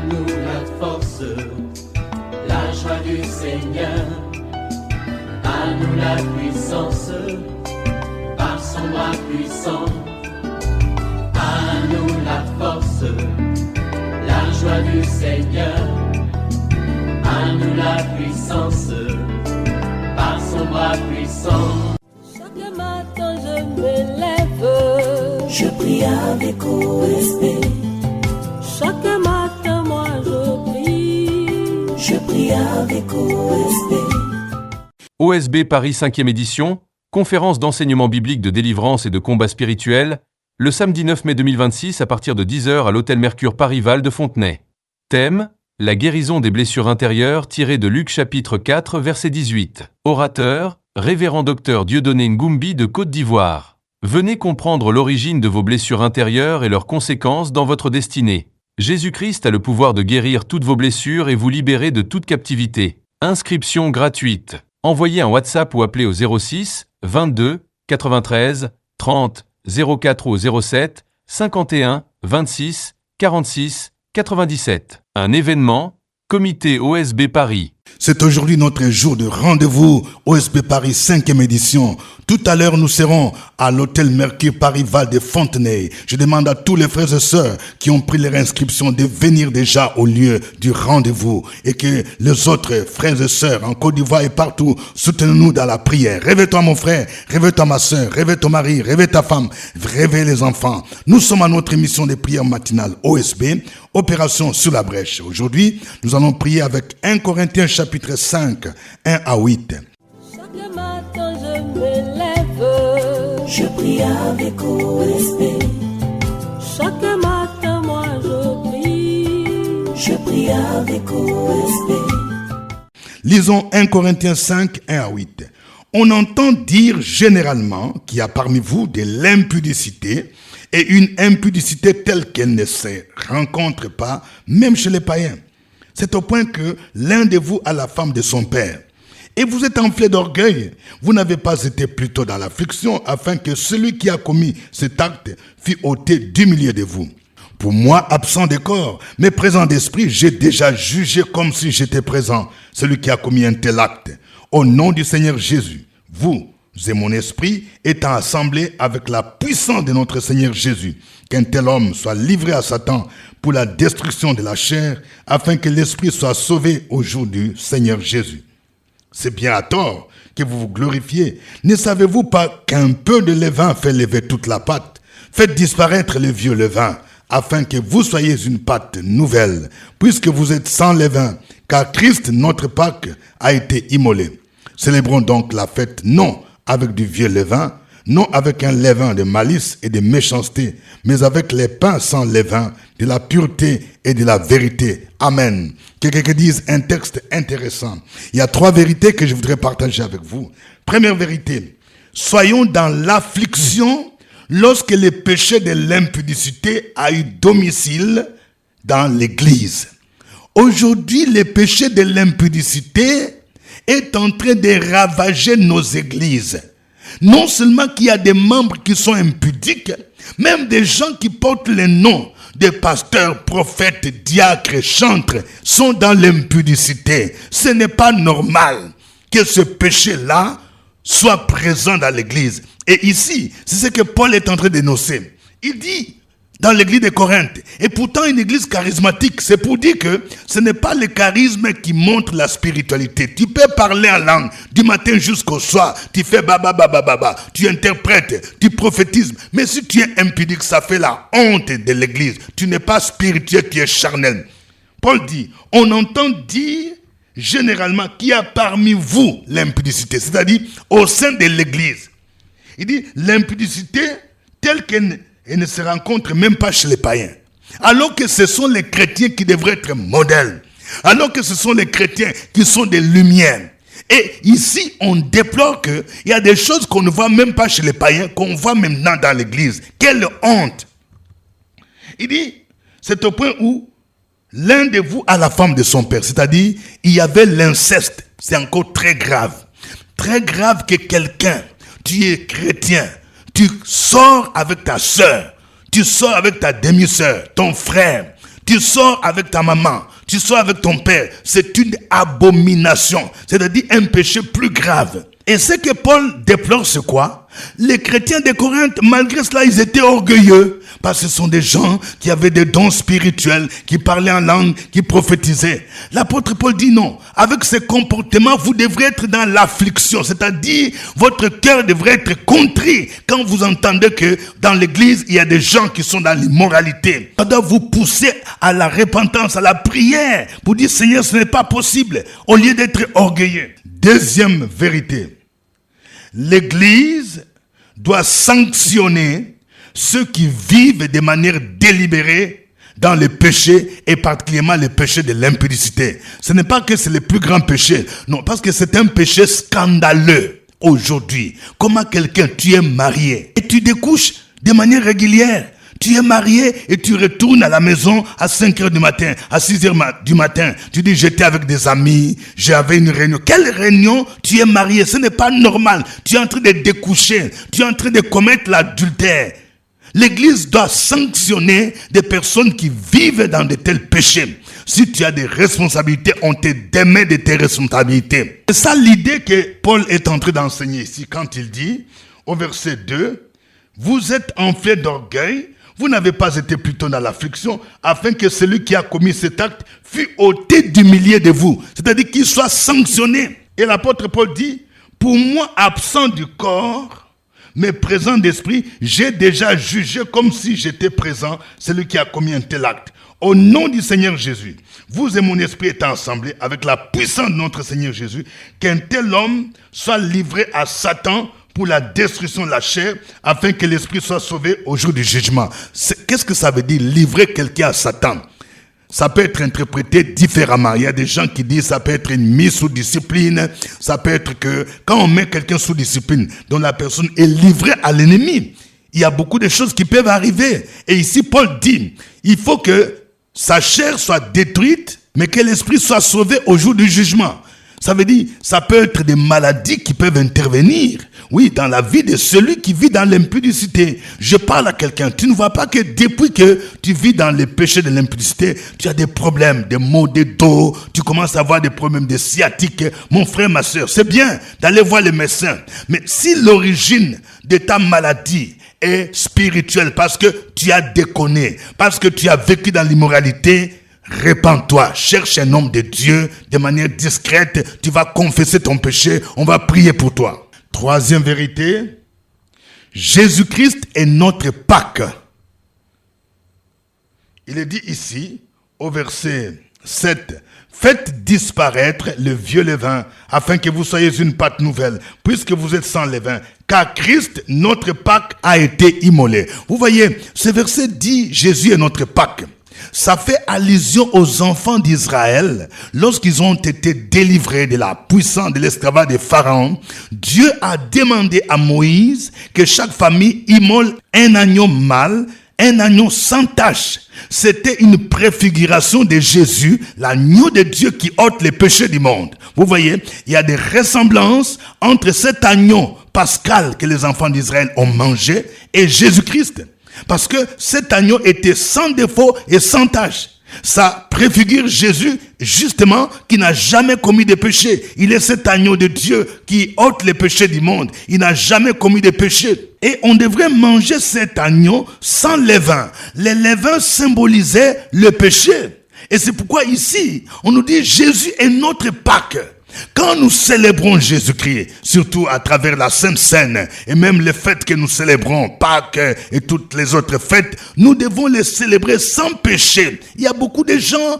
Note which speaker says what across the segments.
Speaker 1: nous la force, la joie du Seigneur. À nous la puissance, par son bras puissant. À nous la force, la joie du Seigneur. À nous la puissance, par son bras puissant.
Speaker 2: Chaque matin je me lève, je prie avec OSB. Chaque matin moi je prie avec OSB.
Speaker 3: OSB Paris 5e édition, conférence d'enseignement biblique de délivrance et de combat spirituel, le samedi 9 mai 2026 à partir de 10h à l'hôtel Mercure Paris-Val de Fontenay. Thème, la guérison des blessures intérieures tirée de Luc chapitre 4 verset 18. Orateur, révérend docteur Dieudonné Ngoumbi de Côte d'Ivoire. Venez comprendre l'origine de vos blessures intérieures et leurs conséquences dans votre destinée. Jésus-Christ a le pouvoir de guérir toutes vos blessures et vous libérer de toute captivité. Inscription gratuite. Envoyez un WhatsApp ou appelez au 06 22 93 30 04 ou 07 51 26 46 97. Un événement, Comité OSB Paris.
Speaker 4: C'est aujourd'hui notre jour de rendez-vous OSB Paris 5e édition. Tout à l'heure, nous serons à l'hôtel Mercure Paris-Val de Fontenay. Je demande à tous les frères et sœurs qui ont pris leur inscription de venir déjà au lieu du rendez-vous et que les autres frères et sœurs en Côte d'Ivoire et partout soutenez-nous dans la prière. Réveille-toi mon frère, réveille-toi ma sœur, réveille ton mari, réveille ta femme, réveille les enfants. Nous sommes à notre émission de prière matinale OSB, Opération sur la brèche. Aujourd'hui, nous allons prier avec 1 Corinthiens chapitre 5, 1 à 8.
Speaker 2: Chaque matin je me lève, je prie avec OSB. Chaque matin moi je prie avec OSB.
Speaker 4: Lisons 1 Corinthiens 5, 1 à 8. On entend dire généralement qu'il y a parmi vous de l'impudicité et une impudicité telle qu'elle ne se rencontre pas, même chez les païens. C'est au point que l'un de vous a la femme de son père. Et vous êtes enflé d'orgueil. Vous n'avez pas été plutôt dans l'affliction afin que celui qui a commis cet acte fût ôté du milieu de vous. Pour moi, absent de corps, mais présent d'esprit, j'ai déjà jugé comme si j'étais présent celui qui a commis un tel acte. Au nom du Seigneur Jésus, vous et mon esprit étant assemblés avec la puissance de notre Seigneur Jésus, qu'un tel homme soit livré à Satan pour la destruction de la chair, afin que l'esprit soit sauvé au jour du Seigneur Jésus. C'est bien à tort que vous vous glorifiez. Ne savez-vous pas qu'un peu de levain fait lever toute la pâte? Faites disparaître le vieux levain, afin que vous soyez une pâte nouvelle, puisque vous êtes sans levain, car Christ, notre Pâque, a été immolé. Célébrons donc la fête non avec du vieux levain, non avec un levain de malice et de méchanceté, mais avec les pains sans levain, de la pureté et de la vérité. Amen. Quelqu'un dise un texte intéressant. Il y a 3 vérités que je voudrais partager avec vous. Première vérité, soyons dans l'affliction lorsque le péché de l'impudicité a eu domicile dans l'église. Aujourd'hui, le péché de l'impudicité est en train de ravager nos églises. Non seulement qu'il y a des membres qui sont impudiques, même des gens qui portent les noms de pasteurs, prophètes, diacres, chantres sont dans l'impudicité. Ce n'est pas normal que ce péché-là soit présent dans l'église. Et ici, c'est ce que Paul est en train d'énoncer. Il dit dans l'église de Corinthe, et pourtant une église charismatique, c'est pour dire que ce n'est pas le charisme qui montre la spiritualité. Tu peux parler en langue du matin jusqu'au soir, tu fais baba baba baba, tu interprètes, tu prophétises, mais si tu es impudique, ça fait la honte de l'église. Tu n'es pas spirituel, tu es charnel. Paul dit, on entend dire généralement qu'il y a parmi vous l'impudicité, c'est-à-dire au sein de l'église. Il dit l'impudicité telle qu'elle ne se rencontre même pas chez les païens. Alors que ce sont les chrétiens qui devraient être modèles. Alors que ce sont les chrétiens qui sont des lumières. Et ici, on déplore qu'il y a des choses qu'on ne voit même pas chez les païens, qu'on voit maintenant dans l'église. Quelle honte! Il dit, c'est au point où l'un de vous a la femme de son père. C'est-à-dire, il y avait l'inceste. C'est encore très grave. Très grave que quelqu'un, tu es chrétien, tu sors avec ta sœur, tu sors avec ta demi-sœur, ton frère, tu sors avec ta maman, tu sors avec ton père, c'est une abomination. C'est-à-dire un péché plus grave. Et ce que Paul déplore, c'est quoi? Les chrétiens de Corinthe, malgré cela, ils étaient orgueilleux. Parce que ce sont des gens qui avaient des dons spirituels, qui parlaient en langue, qui prophétisaient. L'apôtre Paul dit non. Avec ces comportements, vous devrez être dans l'affliction. C'est-à-dire, votre cœur devrait être contrit quand vous entendez que dans l'église, il y a des gens qui sont dans l'immoralité. Ça doit vous pousser à la repentance, à la prière, pour dire, Seigneur, ce n'est pas possible, au lieu d'être orgueilleux. Deuxième vérité. L'église doit sanctionner ceux qui vivent de manière délibérée dans le péché et particulièrement le péché de l'impudicité. Ce n'est pas que c'est le plus grand péché, non, parce que c'est un péché scandaleux aujourd'hui. Comment quelqu'un, tu es marié et tu découches de manière régulière. Tu es marié et tu retournes à la maison à 5 heures du matin, à 6 heures du matin. Tu dis, j'étais avec des amis, j'avais une réunion. Quelle réunion? Tu es marié, ce n'est pas normal. Tu es en train de découcher, tu es en train de commettre l'adultère. L'église doit sanctionner des personnes qui vivent dans de tels péchés. Si tu as des responsabilités, on te démet de tes responsabilités. C'est ça l'idée que Paul est en train d'enseigner ici quand il dit, au verset 2, vous êtes enflés d'orgueil, vous n'avez pas été plutôt dans l'affliction, afin que celui qui a commis cet acte fût ôté du milieu de vous. C'est-à-dire qu'il soit sanctionné. Et l'apôtre Paul dit, pour moi, absent du corps, mais présent d'esprit, j'ai déjà jugé comme si j'étais présent celui qui a commis un tel acte. Au nom du Seigneur Jésus, vous et mon esprit étant ensemblés avec la puissance de notre Seigneur Jésus, qu'un tel homme soit livré à Satan pour la destruction de la chair, afin que l'esprit soit sauvé au jour du jugement. Qu'est-ce que ça veut dire, livrer quelqu'un à Satan? Ça peut être interprété différemment. Il y a des gens qui disent ça peut être une mise sous discipline. Ça peut être que quand on met quelqu'un sous discipline, dont la personne est livrée à l'ennemi, il y a beaucoup de choses qui peuvent arriver. Et ici, Paul dit, il faut que sa chair soit détruite, mais que l'esprit soit sauvé au jour du jugement. Ça veut dire, ça peut être des maladies qui peuvent intervenir, oui, dans la vie de celui qui vit dans l'impudicité. Je parle à quelqu'un, tu ne vois pas que depuis que tu vis dans les péchés de l'impudicité, tu as des problèmes, des maux de dos, tu commences à avoir des problèmes de sciatique. Mon frère, ma soeur, c'est bien d'aller voir le médecin. Mais si l'origine de ta maladie est spirituelle, parce que tu as déconné, parce que tu as vécu dans l'immoralité, répands-toi, cherche un homme de Dieu de manière discrète, tu vas confesser ton péché, on va prier pour toi. Troisième vérité, Jésus-Christ est notre Pâques. Il est dit ici, au verset 7, faites disparaître le vieux levain, afin que vous soyez une pâte nouvelle, puisque vous êtes sans levain, car Christ, notre Pâques, a été immolé. Vous voyez, ce verset dit, Jésus est notre Pâques. Ça fait allusion aux enfants d'Israël. Lorsqu'ils ont été délivrés de la puissance de l'esclavage de Pharaon, Dieu a demandé à Moïse que chaque famille immole un agneau mâle, un agneau sans tache. C'était une préfiguration de Jésus, l'agneau de Dieu qui ôte les péchés du monde. Vous voyez, il y a des ressemblances entre cet agneau pascal que les enfants d'Israël ont mangé et Jésus-Christ. Parce que cet agneau était sans défaut et sans tache. Ça préfigure Jésus, justement, qui n'a jamais commis de péché. Il est cet agneau de Dieu qui ôte les péchés du monde. Il n'a jamais commis de péché. Et on devrait manger cet agneau sans levain. Les levains symbolisaient le péché. Et c'est pourquoi ici, on nous dit Jésus est notre Pâques. Quand nous célébrons Jésus-Christ, surtout à travers la Sainte Seine, et même les fêtes que nous célébrons, Pâques et toutes les autres fêtes, nous devons les célébrer sans péché. Il y a beaucoup de gens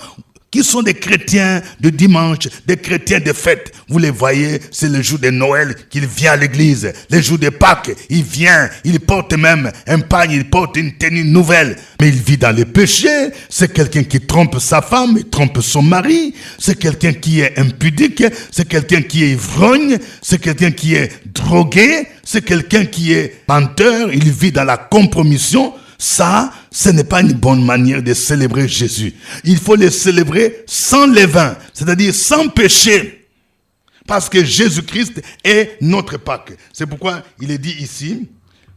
Speaker 4: qui sont des chrétiens de dimanche, des chrétiens de fête. Vous les voyez, c'est le jour de Noël qu'il vient à l'église. Le jour de Pâques, il vient, il porte même un pagne, il porte une tenue nouvelle. Mais il vit dans le péché. C'est quelqu'un qui trompe sa femme, il trompe son mari. C'est quelqu'un qui est impudique. C'est quelqu'un qui est ivrogne. C'est quelqu'un qui est drogué. C'est quelqu'un qui est menteur. Il vit dans la compromission. Ça, ce n'est pas une bonne manière de célébrer Jésus. Il faut le célébrer sans levain, c'est-à-dire sans péché. Parce que Jésus-Christ est notre Pâques. C'est pourquoi il est dit ici,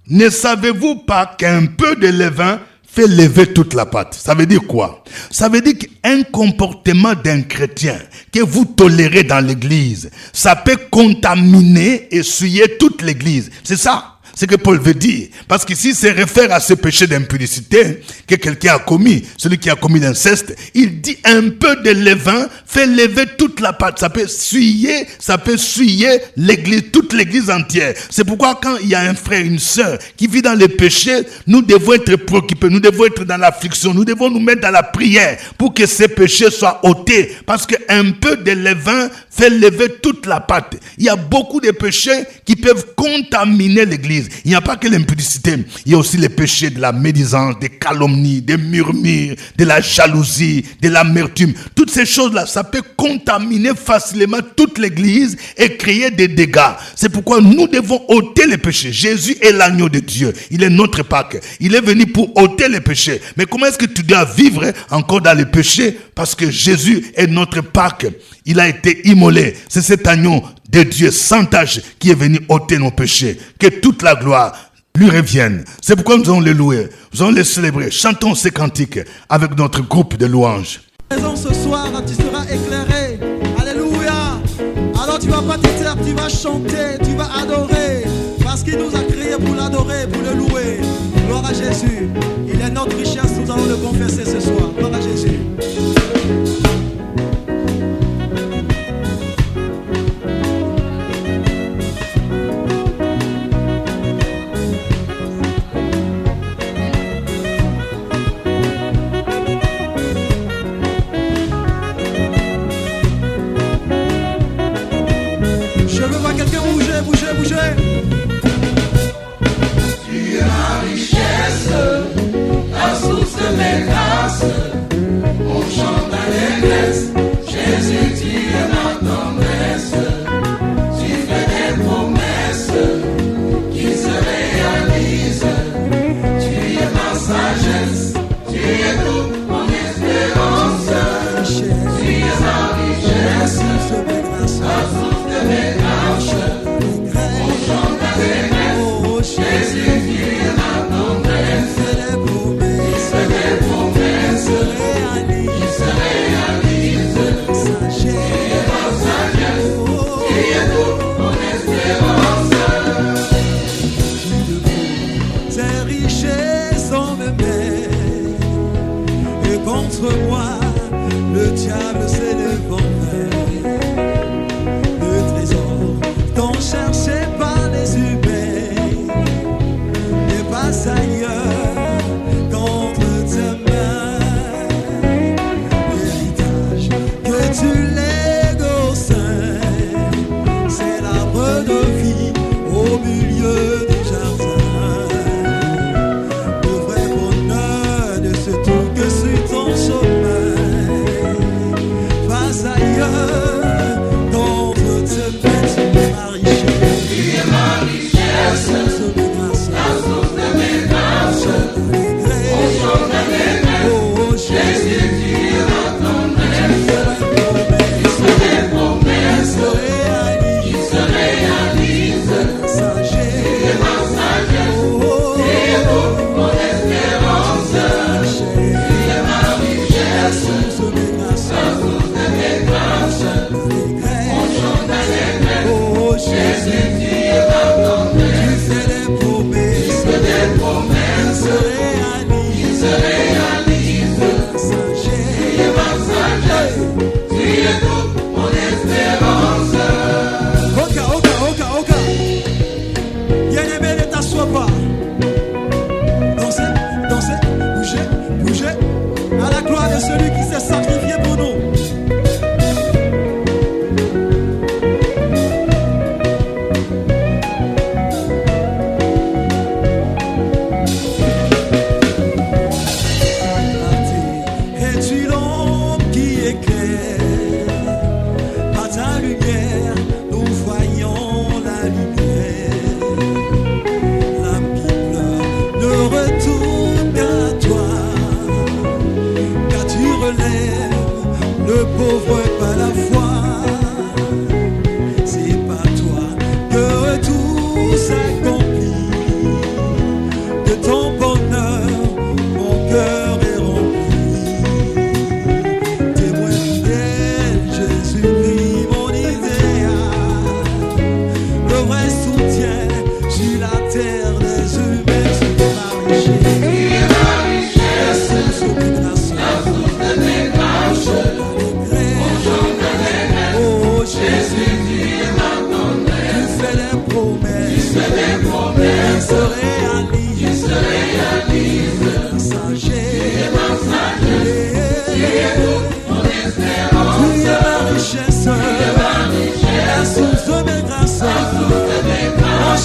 Speaker 4: ne savez-vous pas qu'un peu de levain fait lever toute la pâte. Ça veut dire quoi? Ça veut dire qu'un comportement d'un chrétien que vous tolérez dans l'église, ça peut contaminer et souiller toute l'église. C'est ça. C'est ce que Paul veut dire. Parce qu'ici, c'est réfère à ce péché d'impudicité que quelqu'un a commis. Celui qui a commis l'inceste. Il dit un peu de levain fait lever toute la pâte. Ça peut souiller l'église, toute l'église entière. C'est pourquoi quand il y a un frère, une sœur qui vit dans le péché, nous devons être préoccupés. Nous devons être dans l'affliction. Nous devons nous mettre dans la prière pour que ces péchés soient ôtés. Parce qu'un peu de levain fait lever toute la pâte. Il y a beaucoup de péchés qui peuvent contaminer l'église. Il n'y a pas que l'impudicité, il y a aussi les péchés de la médisance, des calomnies, des murmures, de la jalousie, de l'amertume. Toutes ces choses-là, ça peut contaminer facilement toute l'église et créer des dégâts. C'est pourquoi nous devons ôter les péchés. Jésus est l'agneau de Dieu. Il est notre Pâque. Il est venu pour ôter les péchés. Mais comment est-ce que tu dois vivre encore dans les péchés? Parce que Jésus est notre Pâque. Il a été immolé. C'est cet agneau de Dieu sans tache qui est venu ôter nos péchés. Que toute la gloire lui revienne. C'est pourquoi nous allons le louer, nous allons le célébrer. Chantons ces cantiques avec notre groupe de louanges.
Speaker 5: Ce soir, tu seras éclairé. Alléluia. Alors tu vas pas te taire, tu vas chanter, tu vas adorer. Parce qu'il nous a créés pour l'adorer, pour le louer. Gloire à Jésus. Il est notre richesse, nous allons le confesser ce soir. Gloire à Jésus. Bougez.
Speaker 1: Tu es ma richesse, la source de mes grâces. On chante d'allégresse, Jésus, tu es ma tendresse. Tu fais des promesses qui se réalisent. Tu es ma sagesse, tu es toute mon espérance. Tu es ma richesse, la source de mes grâces. Jésus qui est ma tendresse, il se des promesses, il se réalise. Tu es ma sagesse, tu es toute mon espérance.
Speaker 5: Tes richesses en me et contre moi, le diable s'est levé. Le trésor dont cherché par les humains ailleurs contre tes mains, l'héritage que tu lègues au sein, c'est l'arbre de vie au milieu du jardin. Le vrai bonheur de ce tout que suit ton chemin, passe ailleurs contre tes mains, tu es ma richesse.
Speaker 1: Tu es ma richesse. Jésus, tu es ma tendresse, il se des promesses, il se réalise. Tu es ma sagesse, tu es toute mon espérance. Tu es ma richesse, la source de mes grâces. On chante d'allégresse, Jésus, tu es ma tendresse, il se des promesses, il se réalise. Tu es toute mon espérance.
Speaker 5: Oka. Bien-aimé, ne t'assois pas. Dansez, bougez. À la gloire de celui qui s'est sacrifié pour nous. Le pauvre par la foi, c'est par toi que tout s'accomplit. De ton bonheur, mon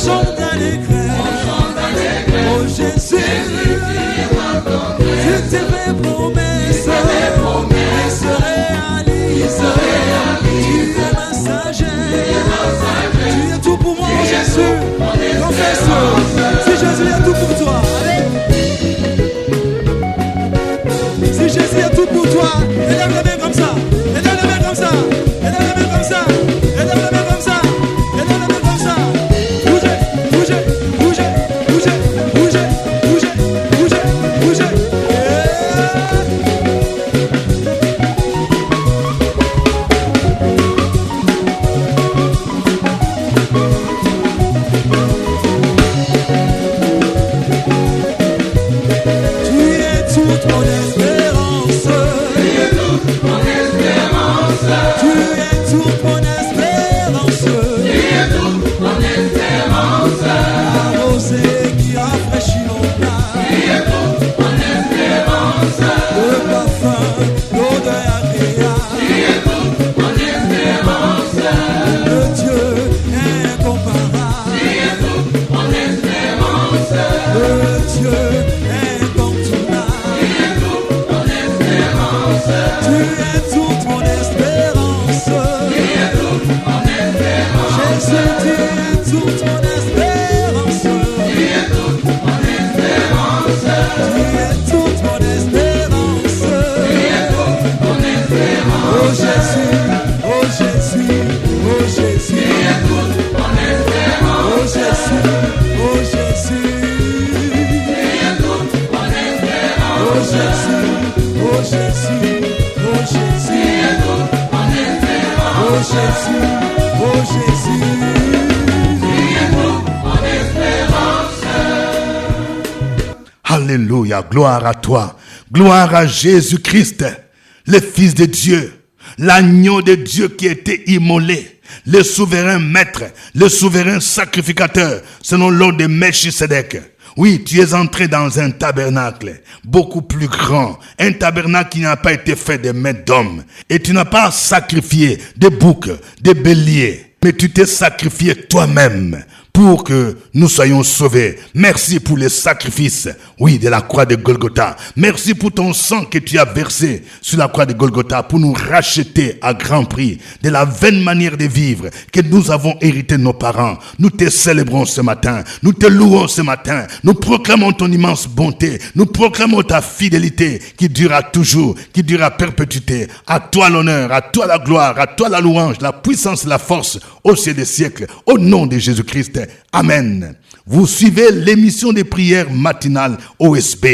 Speaker 5: chante d'allégresse. Oh Jésus, tu t'es fait promesse, et se réalise. Tu es ma sagesse, tu es tout pour moi, Jésus. Confesse, si Jésus est tout pour toi, si Jésus est tout pour toi, élève les mains comme ça, élève les mains comme ça, élève les mains comme ça, élève les mains comme ça, élève les mains comme ça. Bougez, bougez, bougez, bougez, bougez, bougez, bougez, bougez. Tu es toute mon espérance. Tu es toute mon espérance. Tu es toute mon espérance. La rosée qui rafraîchit mon âme. Tu es toute mon espérance. Le parfum, l'odeur agréable. Tu es toute mon espérance. Le Dieu incomparable. Tu es toute mon espérance. Le Dieu incontournable. Tu es toute mon espérance. Tu es toute mon espérance. Tu es toute mon espérance. Jésus, tu es toute mon espérance. Tu es toute mon espérance. Tu es toute mon espérance. Tu es toute mon espérance. Oh Jésus, oh Jésus, oh Jésus. Tu es toute mon espérance. Oh Jésus, oh Jésus. Tu es toute mon espérance. Oh Jésus, oh Jésus, oh Jésus. Tu es toute mon espérance. Oh Jésus, oh Jésus. Tu es toute mon espérance.
Speaker 4: Alléluia, gloire à toi. Gloire à Jésus-Christ, le Fils de Dieu, l'agneau de Dieu qui a été immolé, le souverain maître, le souverain sacrificateur, selon l'ordre de Melchisedec. Oui, tu es entré dans un tabernacle beaucoup plus grand, un tabernacle qui n'a pas été fait de mains d'hommes. Et tu n'as pas sacrifié des boucs, des béliers, mais tu t'es sacrifié toi-même pour que nous soyons sauvés. Merci pour les sacrifices, oui, de la croix de Golgotha. Merci pour ton sang que tu as versé sur la croix de Golgotha pour nous racheter à grand prix de la vaine manière de vivre que nous avons hérité de nos parents. Nous te célébrons ce matin, nous te louons ce matin, nous proclamons ton immense bonté, nous proclamons ta fidélité qui durera toujours, qui durera à perpétuité. À toi l'honneur, à toi la gloire, à toi la louange, la puissance et la force au siècle des siècles, au nom de Jésus-Christ. Amen. Vous suivez l'émission des prières matinales OSB.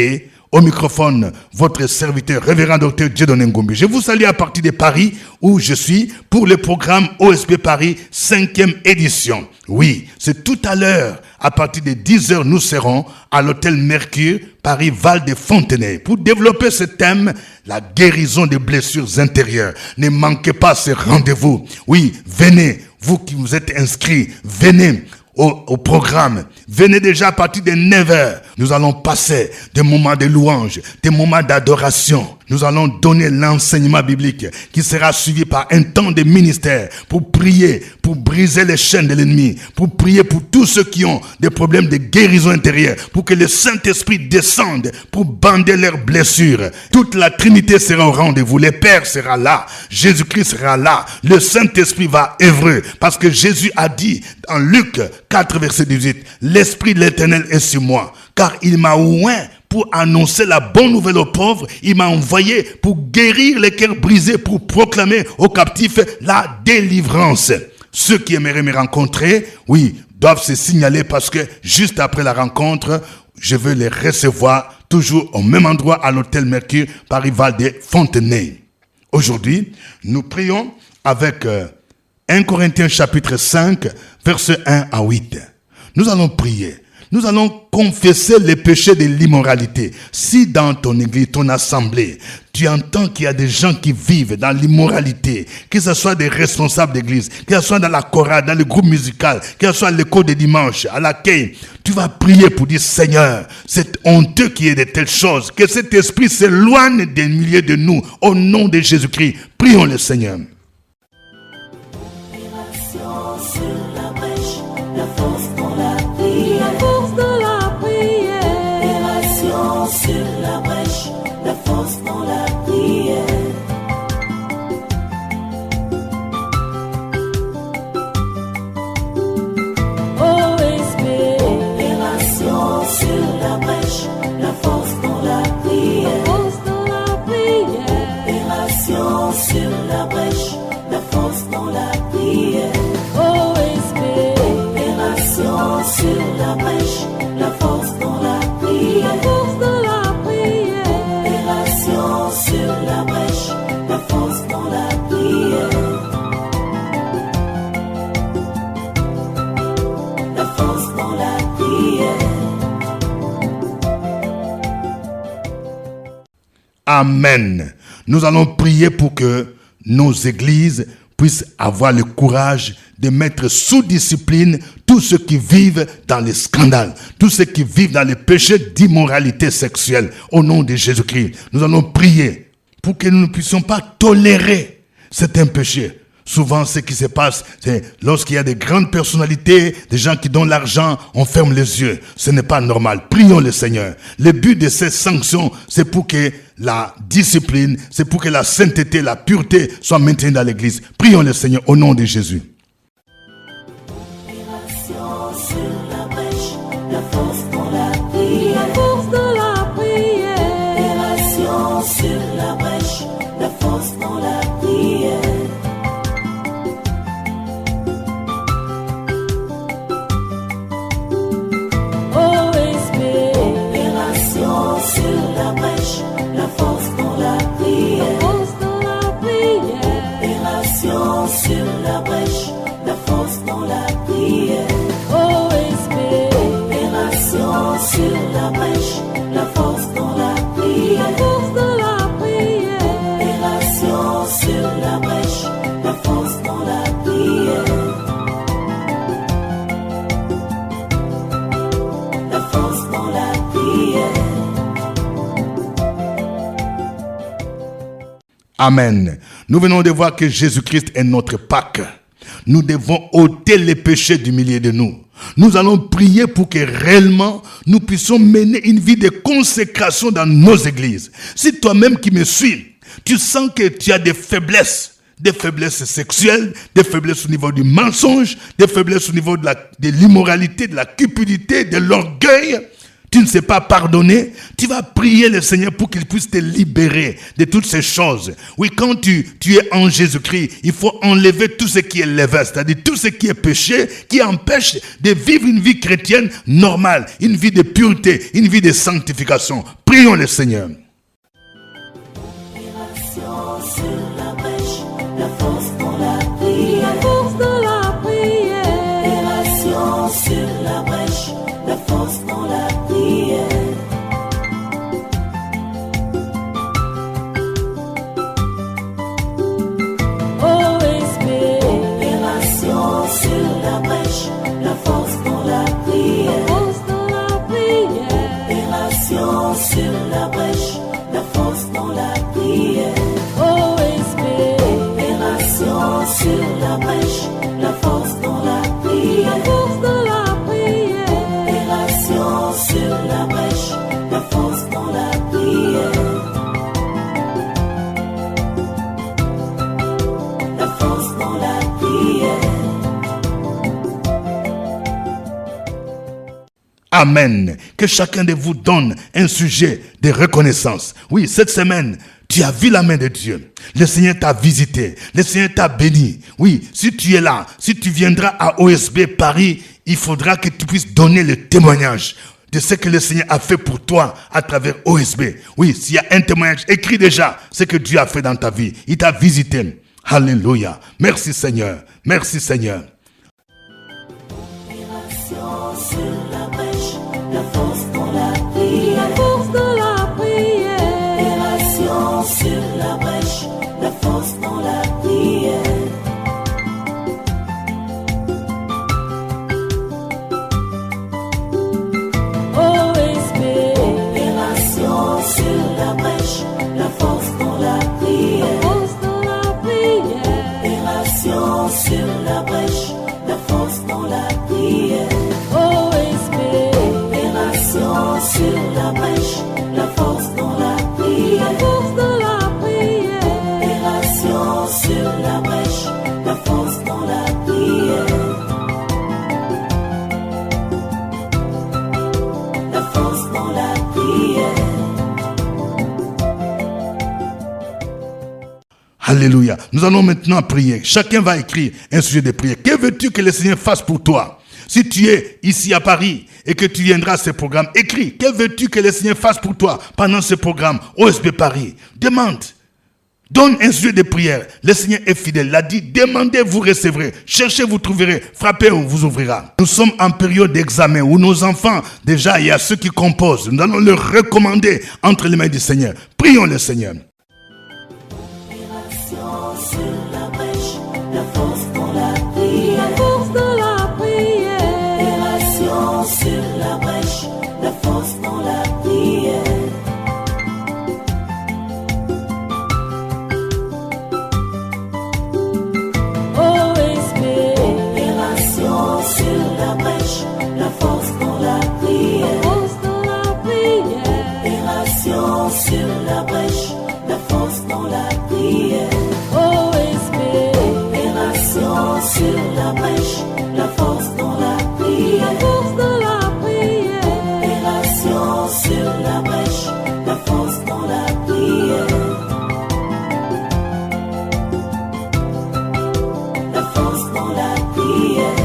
Speaker 4: Au microphone, votre serviteur, révérend docteur Dieudonné Ngombi. Je vous salue à partir de Paris, où je suis, pour le programme OSB Paris 5e édition. Oui, c'est tout à l'heure, à partir de 10h, nous serons à l'hôtel Mercure, Paris Val de Fontenay, pour développer ce thème, la guérison des blessures intérieures. Ne manquez pas ce rendez-vous. Oui, venez, vous qui vous êtes inscrits, venez au programme. Venez déjà à partir de 9h. Nous allons passer des moments de louange, des moments d'adoration. Nous allons donner l'enseignement biblique qui sera suivi par un temps de ministère pour prier, pour briser les chaînes de l'ennemi, pour prier pour tous ceux qui ont des problèmes de guérison intérieure, pour que le Saint-Esprit descende pour bander leurs blessures. Toute la Trinité sera au rendez-vous. Le Père sera là. Jésus-Christ sera là. Le Saint-Esprit va œuvrer parce que Jésus a dit en Luc 4, verset 18, l'Esprit de l'Éternel est sur moi, car il m'a oint pour annoncer la bonne nouvelle aux pauvres. Il m'a envoyé pour guérir les cœurs brisés, pour proclamer aux captifs la délivrance. Ceux qui aimeraient me rencontrer, oui, doivent se signaler parce que juste après la rencontre, je veux les recevoir toujours au même endroit à l'hôtel Mercure, Paris Val de Fontenay. Aujourd'hui, nous prions avec 1 Corinthiens chapitre 5, versets 1 à 8. Nous allons prier. Nous allons confesser les péchés de l'immoralité. Si dans ton église, ton assemblée, tu entends qu'il y a des gens qui vivent dans l'immoralité, que ce soit des responsables d'église, que ce soit dans la chorale, dans le groupe musical, que ce soit à l'école de dimanche, à l'accueil, tu vas prier pour dire, Seigneur, c'est honteux qu'il y ait de telles choses, que cet esprit s'éloigne des milieux de nous, au nom de Jésus-Christ. Prions le Seigneur.
Speaker 2: Opération sur la brèche, la force dans la Opération sur la brèche, la force dans la prière. OSB. Opération sur la brèche, la force dans la prière. La force dans la prière. Opération sur la brèche, la force dans la prière. La force dans la prière.
Speaker 4: Amen. Nous allons prier pour que nos églises puissent avoir le courage de mettre sous discipline tous ceux qui vivent dans les scandales, tous ceux qui vivent dans les péchés d'immoralité sexuelle. Au nom de Jésus-Christ, nous allons prier pour que nous ne puissions pas tolérer certains péchés. Souvent, ce qui se passe, c'est lorsqu'il y a des grandes personnalités, des gens qui donnent l'argent, on ferme les yeux. Ce n'est pas normal. Prions le Seigneur. Le but de ces sanctions, c'est pour que la discipline, c'est pour que la sainteté, la pureté soient maintenues dans l'Église. Prions le Seigneur au nom de Jésus.
Speaker 2: Opération sur la brèche, la force dans la prière. La force dans la prière. Opération sur la brèche, la force dans la prière. OSB. Opération sur la brèche, la force dans la prière. La force dans la prière. Opération sur la brèche, la force dans la prière. OSB. Opération sur la brèche, la force dans la prière. La force dans la prière. Opération sur la brèche, la force dans la prière. La force dans la prière.
Speaker 4: Amen. Nous venons de voir que Jésus-Christ est notre Pâque. Nous devons ôter les péchés du milieu de nous. Nous allons prier pour que réellement nous puissions mener une vie de consécration dans nos églises. Si toi-même qui me suis, tu sens que tu as des faiblesses sexuelles, des faiblesses au niveau du mensonge, des faiblesses au niveau de l'immoralité, de la cupidité, de l'orgueil, tu ne sais pas pardonner, tu vas prier le Seigneur pour qu'il puisse te libérer de toutes ces choses. Oui, quand tu es en Jésus-Christ, il faut enlever tout ce qui est levé, c'est-à-dire tout ce qui est péché, qui empêche de vivre une vie chrétienne normale, une vie de pureté, une vie de sanctification. Prions le Seigneur.
Speaker 2: Opération sur la brèche, la force dans la prière. La force dans la prière. Opération sur la brèche, la force dans la prière. OSB. Opération sur la brèche, la force dans la prière. La force dans la prière. Opération sur la brèche, la force dans la prière. OSB. Opération sur la brèche, la force dans la prière. La force dans la prière. Opération sur la brèche, la force dans la prière. La force dans la prière.
Speaker 4: Amen. Que chacun de vous donne un sujet de reconnaissance. Oui, cette semaine, tu as vu la main de Dieu. Le Seigneur t'a visité. Le Seigneur t'a béni. Oui, si tu es là, si tu viendras à OSB Paris, il faudra que tu puisses donner le témoignage de ce que le Seigneur a fait pour toi à travers OSB. Oui, s'il y a un témoignage, écris déjà ce que Dieu a fait dans ta vie. Il t'a visité. Alléluia. Merci Seigneur. Merci Seigneur.
Speaker 2: Opération sur la brèche, la force dans la prière. La force dans la prière. Opération sur la brèche, la force dans la prière. OSB. Opération sur la brèche, la force dans la prière. La force dans la prière. Opération sur la brèche,
Speaker 4: Alléluia. Nous allons maintenant prier. Chacun va écrire un sujet de prière. Que veux-tu que le Seigneur fasse pour toi? Si tu es ici à Paris et que tu viendras à ce programme, écris. Que veux-tu que le Seigneur fasse pour toi pendant ce programme OSB Paris? Demande. Donne un sujet de prière. Le Seigneur est fidèle. Il a dit, demandez, vous recevrez. Cherchez, vous trouverez. Frappez, on vous ouvrira. Nous sommes en période d'examen où nos enfants, déjà, il y a ceux qui composent. Nous allons leur recommander entre les mains du Seigneur. Prions le Seigneur.
Speaker 2: Sur la brèche, la force dans la prière. La force dans la prière. Opération sur la brèche, la force dans la prière. OSB. Opération sur la brèche, la force dans la prière. La force dans la prière. Opération sur la brèche, la force dans la prière. Sur la brèche, la force dans la prière. La force dans la prière. Opération sur la brèche, la force dans la prière. La force dans la prière.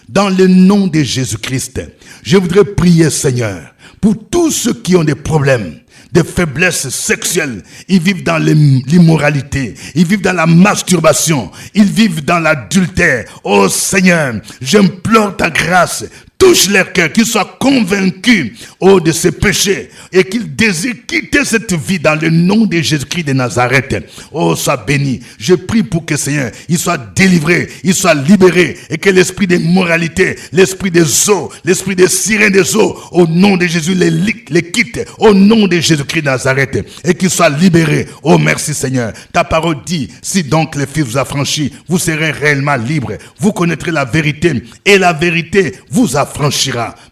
Speaker 4: Dans le nom de Jésus-Christ, je voudrais prier, Seigneur, pour tous ceux qui ont des problèmes, des faiblesses sexuelles. Ils vivent dans l'immoralité, ils vivent dans la masturbation, ils vivent dans l'adultère. Oh Seigneur, j'implore ta grâce. Touche leur cœur, qu'ils soient convaincus, de ces péchés et qu'ils désirent quitter cette vie dans le nom de Jésus-Christ de Nazareth. Oh, sois béni. Je prie pour que, Seigneur, ils soient délivrés, ils soient libérés et que l'esprit de moralité, l'esprit des eaux, l'esprit des sirènes des eaux, au nom de Jésus, les quitte au nom de Jésus-Christ de Nazareth et qu'ils soient libérés. Oh, merci, Seigneur. Ta parole dit, si donc le Fils vous a franchi, vous serez réellement libres. Vous connaîtrez la vérité et la vérité vous affranchira.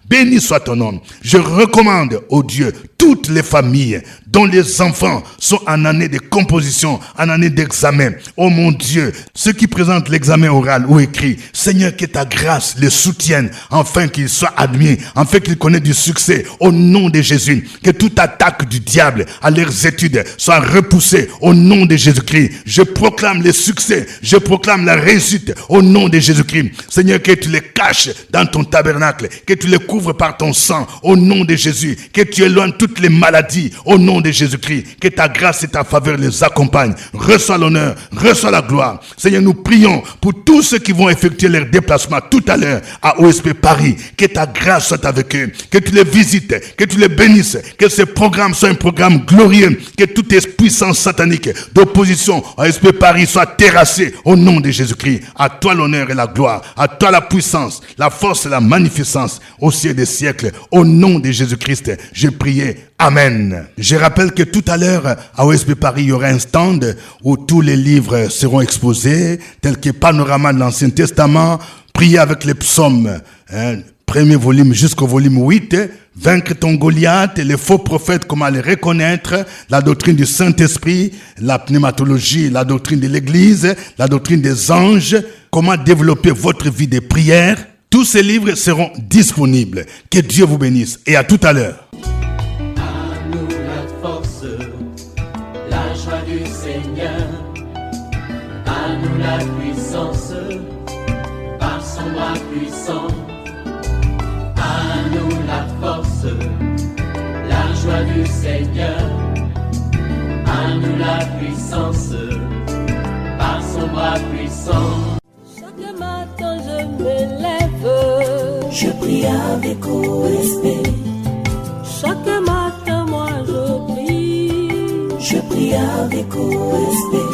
Speaker 4: Béni soit ton nom. Je recommande, ô Dieu, toutes les familles dont les enfants sont en année de composition, en année d'examen. Oh mon Dieu, ceux qui présentent l'examen oral ou écrit, Seigneur, que ta grâce les soutienne, afin qu'ils soient admis, afin qu'ils connaissent du succès, au nom de Jésus. Que toute attaque du diable à leurs études soit repoussée, au nom de Jésus-Christ. Je proclame le succès, je proclame la réussite, au nom de Jésus-Christ. Seigneur, que tu les caches dans ton tabernacle, que tu les couvres par ton sang, au nom de Jésus, que tu éloignes toutes les maladies, au nom de Jésus-Christ, que ta grâce et ta faveur les accompagnent. Reçois l'honneur, reçois la gloire. Seigneur, nous prions pour tous ceux qui vont effectuer leur déplacement tout à l'heure à OSB Paris, que ta grâce soit avec eux, que tu les visites, que tu les bénisses, que ce programme soit un programme glorieux, que toute puissance satanique d'opposition à OSB Paris soit terrassée, au nom de Jésus-Christ. À toi l'honneur et la gloire, à toi la puissance, la force et la magnificence, au ciel des siècles, au nom de Jésus-Christ, j'ai prié. Amen. Je rappelle que tout à l'heure, à OSB Paris, il y aura un stand où tous les livres seront exposés, tels que Panorama de l'Ancien Testament, Prier avec les psaumes, premier volume jusqu'au volume 8, Vaincre ton Goliath, les faux prophètes, comment les reconnaître, la doctrine du Saint-Esprit, la pneumatologie, la doctrine de l'Église, la doctrine des anges, comment développer votre vie de prière. Tous ces livres seront disponibles. Que Dieu vous bénisse et à tout à l'heure.
Speaker 2: À nous la force, la joie du Seigneur. À nous la puissance, par son bras puissant. À nous la force, la joie du Seigneur. À nous la puissance, par son bras puissant. Chaque matin je me lève, je prie avec OSB. Chaque matin moi je prie avec OSB.